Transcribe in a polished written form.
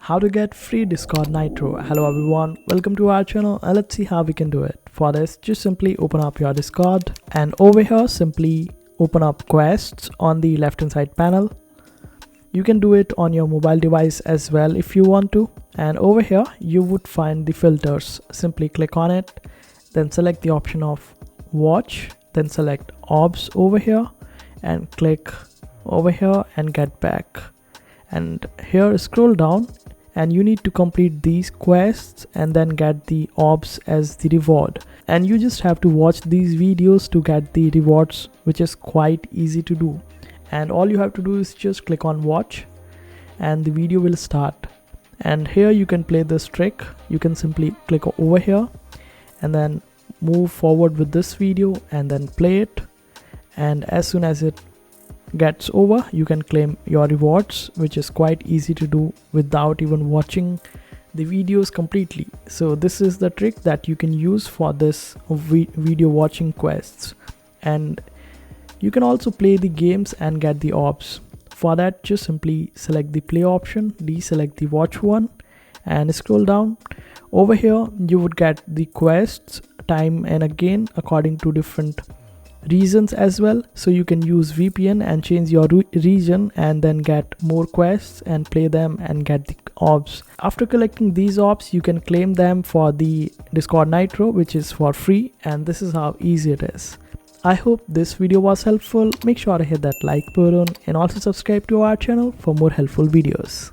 How to get free Discord Nitro. Hello everyone, welcome to our channel and let's see how we can do it. For this, just simply open up your Discord and over here simply open up quests on the left hand side panel. You can do it on your mobile device as well if you want to, and over here you would find the filters. Simply click on it, then select the option of watch, then select orbs over here and click over here and get back, and here scroll down and you need to complete these quests and then get the orbs as the reward, and you just have to watch these videos to get the rewards, which is quite easy to do. And all you have to do is just click on watch and the video will start, and here you can play this trick. You can simply click over here and then move forward with this video and then play it, and as soon as it gets over you can claim your rewards, which is quite easy to do without even watching the videos completely. So this is the trick that you can use for this video watching quests, and you can also play the games and get the orbs. For that, just simply select the play option, deselect the watch one and scroll down. Over here you would get the quests time and again according to different regions as well, so you can use VPN and change your region and then get more quests and play them and get the orbs. After collecting these orbs you can claim them for the Discord Nitro, which is for free, and this is how easy it is. I hope this video was helpful. Make sure to hit that like button and also subscribe to our channel for more helpful videos.